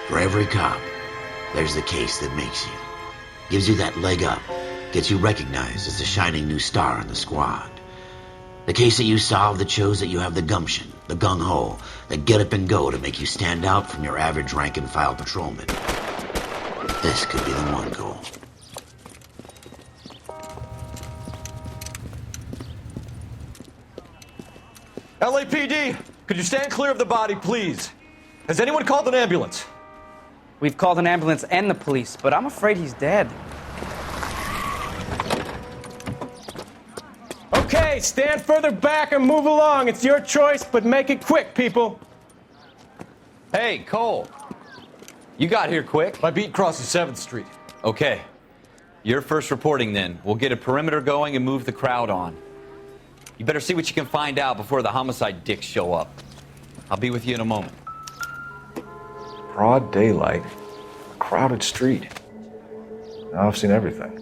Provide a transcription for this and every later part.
For every cop, there's the case that makes you. Gives you that leg up, gets you recognized as the shining new star in the squad. The case that you solve that shows that you have the gumption, the gung-ho, the get up and go to make you stand out from your average rank-and-file patrolman. This could be the one, Cole. LAPD, could you stand clear of the body, please? Has anyone called an ambulance? We've called an ambulance and the police, but I'm afraid he's dead. Okay, stand further back and move along. It's your choice, but make it quick, people. Hey, Cole. You got here quick. My beat crosses 7th Street. Okay. You're first reporting then. We'll get a perimeter going and move the crowd on. You better see what you can find out before the homicide dicks show up. I'll be with you in a moment. Broad daylight, a crowded street. Now I've seen everything.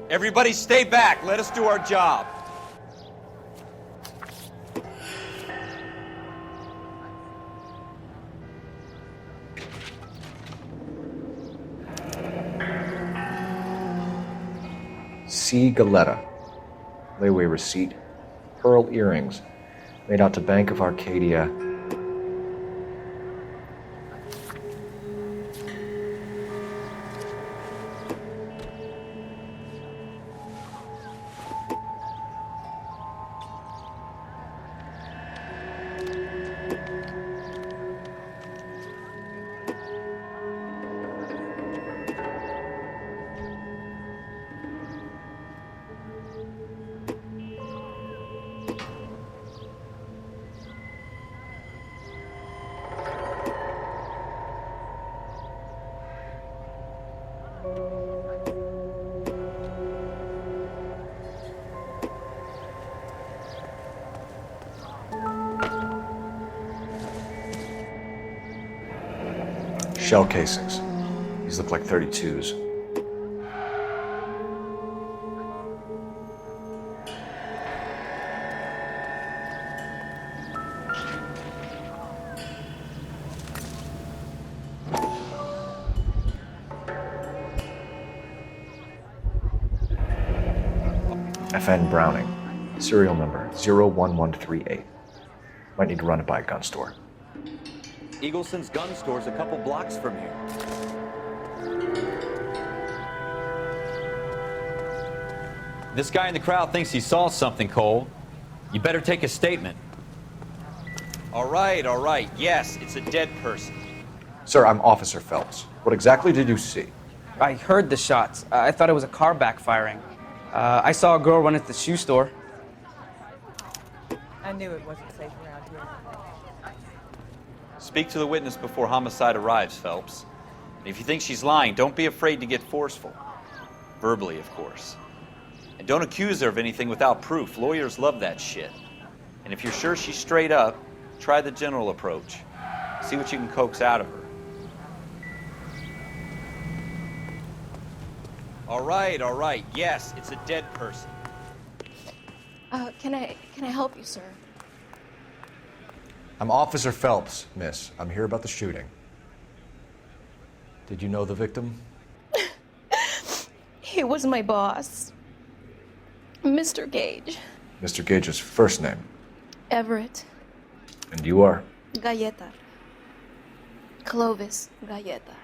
Everybody stay back. Let us do our job. C. Galetta. Layaway receipt. Pearl earrings. Made out to Bank of Arcadia. Shell casings. These look like 32s. FN Browning. Serial number 01138. Might need to run it by a gun store. Eagleson's gun store's a couple blocks from here. This guy in the crowd thinks he saw something, Cole. You better take a statement. All right. Yes, it's a dead person. Sir, I'm Officer Phelps. What exactly did you see? I heard the shots. I thought it was a car backfiring. I saw a girl run into the shoe store. I knew it wasn't safe around here. Speak to the witness before homicide arrives, Phelps. And if you think she's lying, don't be afraid to get forceful. Verbally, of course. And don't accuse her of anything without proof. Lawyers love that shit. And if you're sure she's straight up, try the general approach. See what you can coax out of her. All right. Yes, it's a dead person. Can I help you, sir? I'm Officer Phelps, miss. I'm here about the shooting. Did you know the victim? He was my boss, Mr. Gage. Mr. Gage's first name. Everett. And you are? Galleta. Clovis Galleta.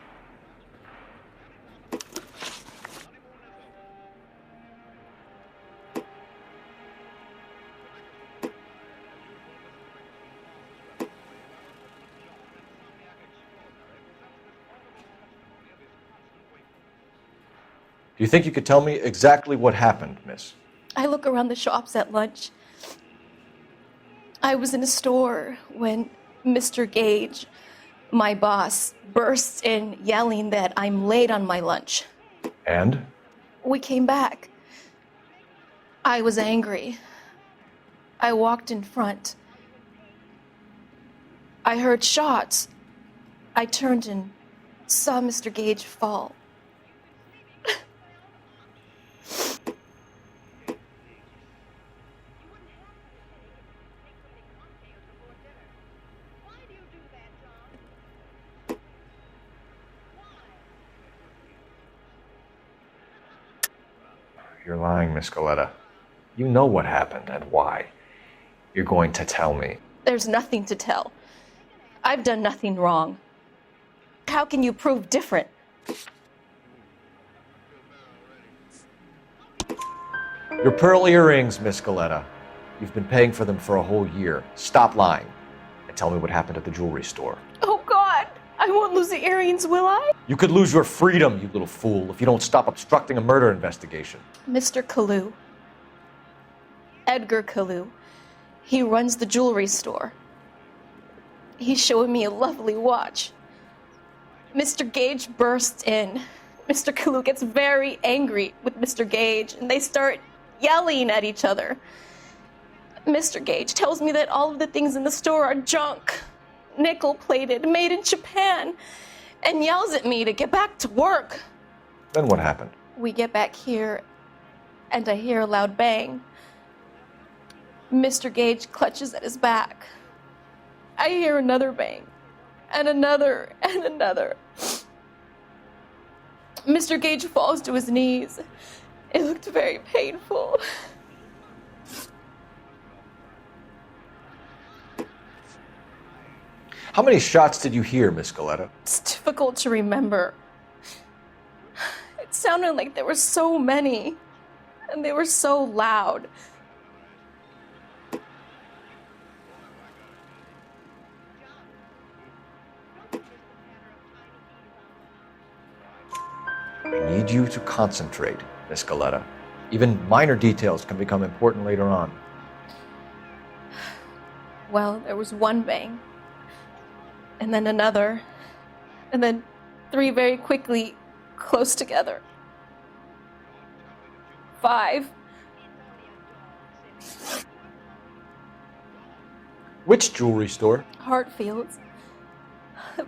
Do you think you could tell me exactly what happened, miss? I look around the shops at lunch. I was in a store when Mr. Gage, my boss, bursts in yelling that I'm late on my lunch. And? We came back. I was angry. I walked in front. I heard shots. I turned and saw Mr. Gage fall. You're lying, Miss Galetta. You know what happened and why. You're going to tell me. There's nothing to tell. I've done nothing wrong. How can you prove different? Your pearl earrings, Miss Galetta. You've been paying for them for a whole year. Stop lying and tell me what happened at the jewelry store. Oh, God! I won't lose the earrings, will I? You could lose your freedom, you little fool, if you don't stop obstructing a murder investigation. Mr. Kalu. Edgar Kalu. He runs the jewelry store. He's showing me a lovely watch. Mr. Gage bursts in. Mr. Kalu gets very angry with Mr. Gage, and they start yelling at each other. Mr. Gage tells me that all of the things in the store are junk, nickel-plated, made in Japan, and yells at me to get back to work. Then what happened? We get back here, and I hear a loud bang. Mr. Gage clutches at his back. I hear another bang, and another, and another. Mr. Gage falls to his knees. It looked very painful. How many shots did you hear, Miss Galetta? It's difficult to remember. It sounded like there were so many, and they were so loud. I need you to concentrate, Miss Galetta. Even minor details can become important later on. Well, there was one bang, and then another, and then three very quickly, close together. 5. Which jewelry store? Hartfield's.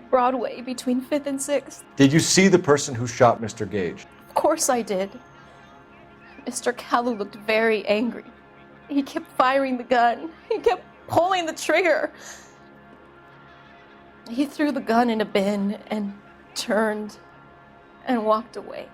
Broadway, between 5th and 6th. Did you see the person who shot Mr. Gage? Of course I did. Mr. Kalu looked very angry. He kept firing the gun. He kept pulling the trigger. He threw the gun in a bin and turned and walked away.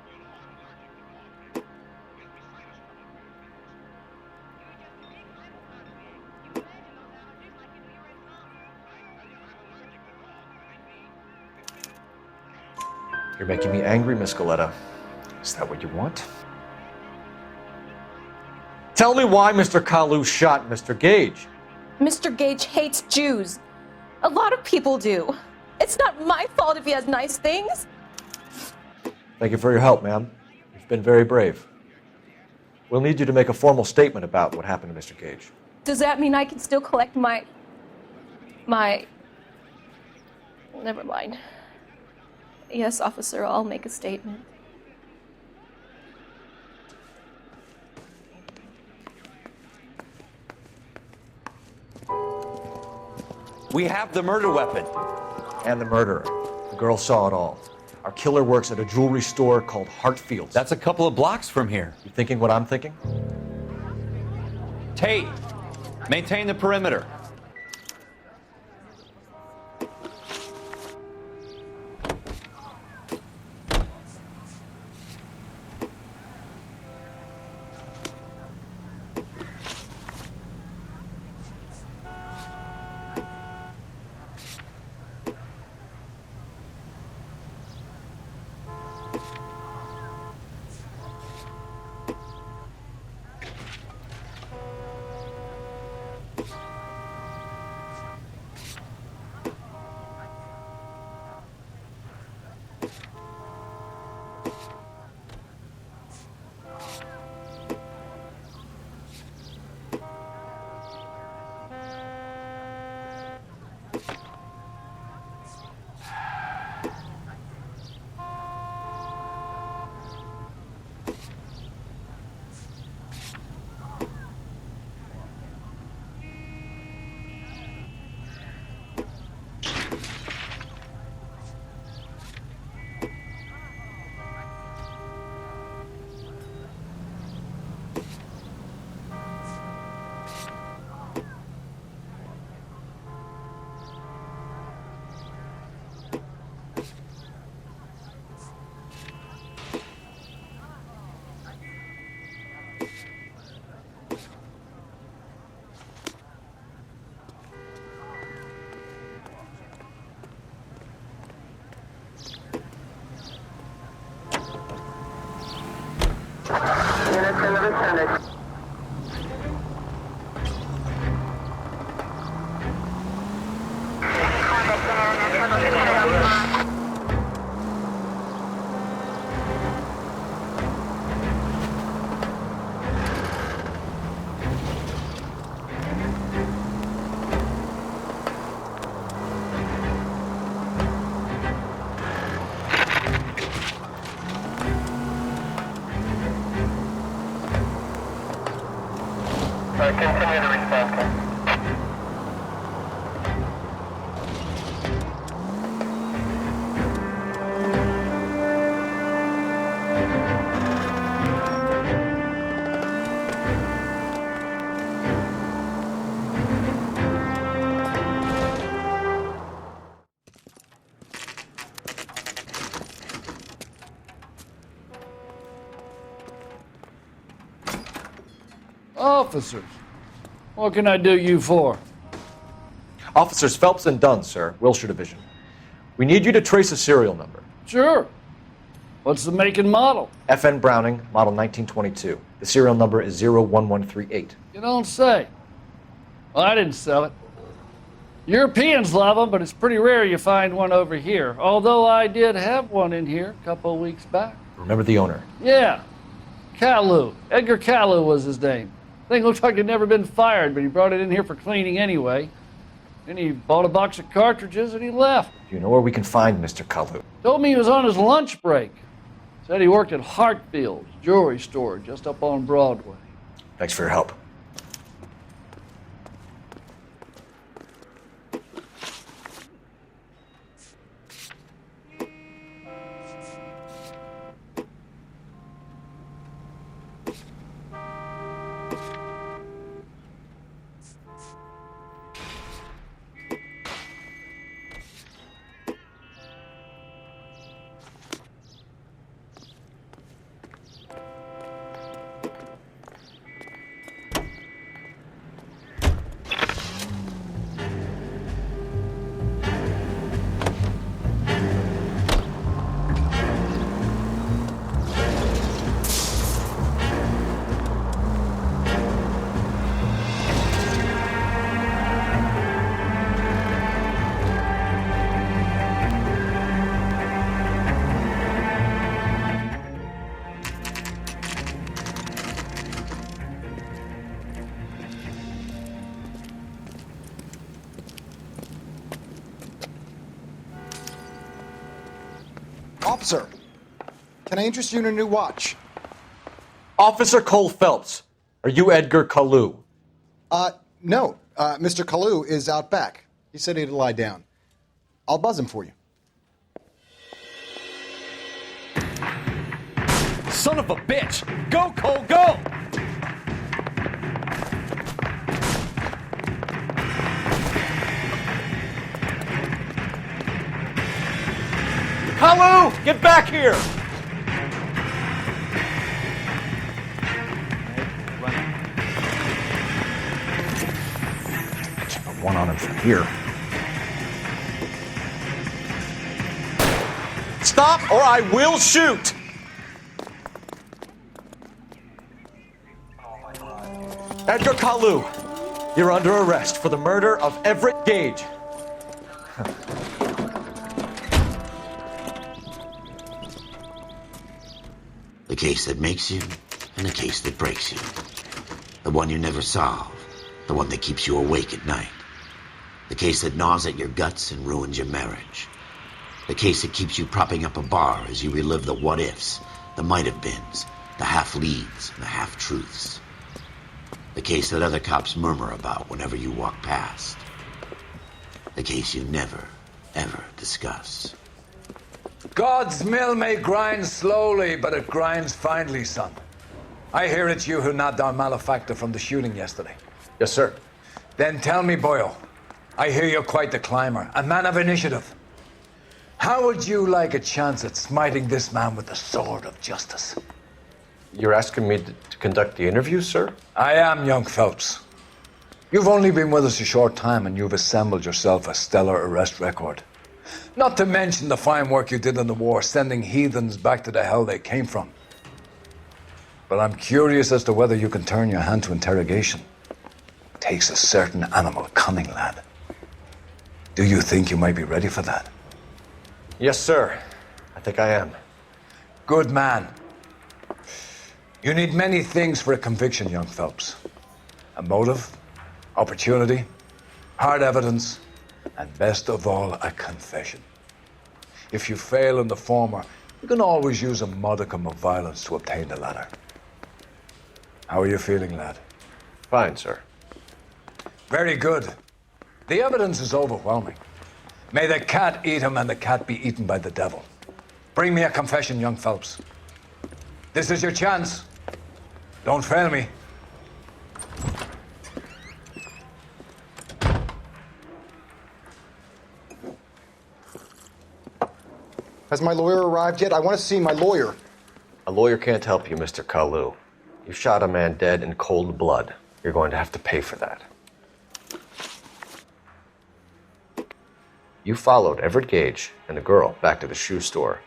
You're making me angry, Miss Galetta. Is that what you want? Tell me why Mr. Kalu shot Mr. Gage. Mr. Gage hates Jews. A lot of people do. It's not my fault if he has nice things. Thank you for your help, ma'am. You've been very brave. We'll need you to make a formal statement about what happened to Mr. Gage. Does that mean I can still collect my... Never mind. Yes, officer, I'll make a statement. We have the murder weapon. And the murderer. The girl saw it all. Our killer works at a jewelry store called Hartfield's. That's a couple of blocks from here. You thinking what I'm thinking? Tate, maintain the perimeter. Continue to respond. Officers, what can I do you for? Officers Phelps and Dunn, sir, Wilshire Division. We need you to trace a serial number. Sure. What's the make and model? FN Browning, model 1922. The serial number is 01138. You don't say. Well, I didn't sell it. Europeans love them, but it's pretty rare you find one over here. Although I did have one in here a couple of weeks back. Remember the owner? Yeah. Kalu. Edgar Kalu was his name. Thing looked like he'd never been fired, but he brought it in here for cleaning anyway. Then he bought a box of cartridges and he left. Do you know where we can find Mr. Kalu? Told me he was on his lunch break. Said he worked at Hartfield's jewelry store just up on Broadway. Thanks for your help. Officer, can I interest you in a new watch? Officer Cole Phelps, are you Edgar Kalu? No. Mr. Kalu is out back. He said he'd lie down. I'll buzz him for you. Son of a bitch! Go, Cole, go! Kalu! Get back here! One on him from here. Stop or I will shoot! Edgar Kalu, you're under arrest for the murder of Everett Gage. The case that makes you and the case that breaks you. The one you never solve. The one that keeps you awake at night. The case that gnaws at your guts and ruins your marriage. The case that keeps you propping up a bar as you relive the what-ifs, the might-have-beens, the half-leads, and the half-truths. The case that other cops murmur about whenever you walk past. The case you never, ever discuss. God's mill may grind slowly, but it grinds finely, son. I hear it's you who nabbed our malefactor from the shooting yesterday. Yes, sir. Then tell me, Boyle, I hear you're quite the climber, a man of initiative. How would you like a chance at smiting this man with the sword of justice? You're asking me to conduct the interview, sir? I am, young Phelps. You've only been with us a short time and you've assembled yourself a stellar arrest record. Not to mention the fine work you did in the war, sending heathens back to the hell they came from. But I'm curious as to whether you can turn your hand to interrogation. Takes a certain animal cunning, lad. Do you think you might be ready for that? Yes, sir. I think I am. Good man. You need many things for a conviction, young Phelps. A motive, opportunity, hard evidence, and best of all, a confession. If you fail in the former, you can always use a modicum of violence to obtain the latter. How are you feeling, lad? Fine, sir. Very good. The evidence is overwhelming. May the cat eat him and the cat be eaten by the devil. Bring me a confession, young Phelps. This is your chance. Don't fail me. Has my lawyer arrived yet? I want to see my lawyer. A lawyer can't help you, Mr. Kalu. You shot a man dead in cold blood. You're going to have to pay for that. You followed Everett Gage and the girl back to the shoe store.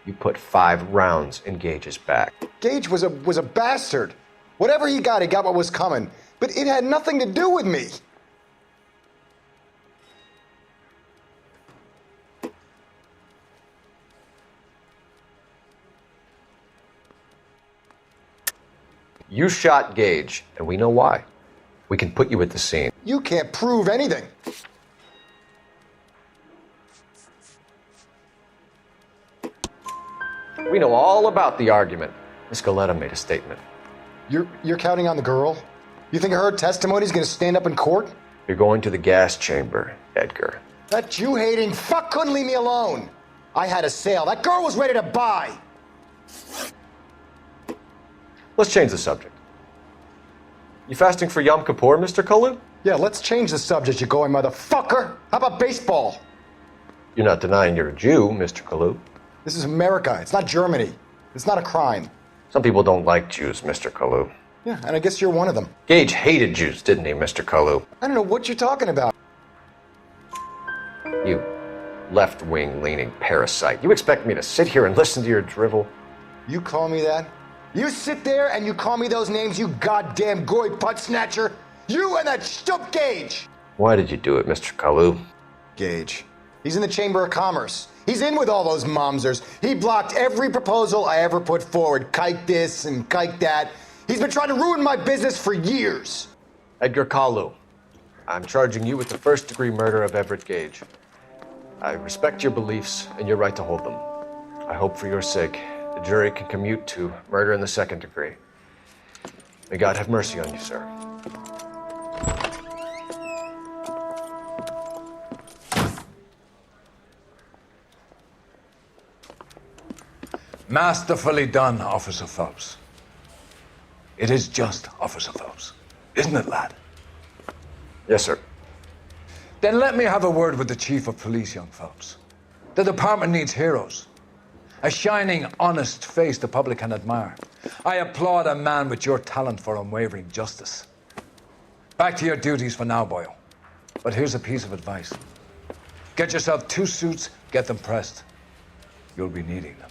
You put 5 rounds in Gage's back. Gage was a bastard. Whatever he got what was coming. But it had nothing to do with me. You shot Gage, and we know why. We can put you at the scene. You can't prove anything. We know all about the argument. Miss Galetta made a statement. You're counting on the girl? You think her testimony's gonna stand up in court? You're going to the gas chamber, Edgar. That Jew-hating fuck couldn't leave me alone. I had a sale. That girl was ready to buy. Let's change the subject. You fasting for Yom Kippur, Mr. Kalu? Yeah, let's change the subject, you going motherfucker. How about baseball? You're not denying you're a Jew, Mr. Kalu. This is America. It's not Germany. It's not a crime. Some people don't like Jews, Mr. Kalu. Yeah, and I guess you're one of them. Gage hated Jews, didn't he, Mr. Kalu? I don't know what you're talking about. You left-wing leaning parasite. You expect me to sit here and listen to your drivel? You call me that? You sit there and you call me those names, you goddamn goy putt snatcher? You and that stup Gage! Why did you do it, Mr. Kalu? Gage. He's in the Chamber of Commerce. He's in with all those momsers. He blocked every proposal I ever put forward. Kike this and kike that. He's been trying to ruin my business for years. Edgar Kalu, I'm charging you with the first-degree murder of Everett Gage. I respect your beliefs and your right to hold them. I hope for your sake the jury can commute to murder in the second degree. May God have mercy on you, sir. Masterfully done, Officer Phelps. It is just, Officer Phelps. Isn't it, lad? Yes, sir. Then let me have a word with the Chief of Police, young Phelps. The department needs heroes. A shining, honest face the public can admire. I applaud a man with your talent for unwavering justice. Back to your duties for now, boyo. But here's a piece of advice. Get yourself 2 suits, get them pressed. You'll be needing them.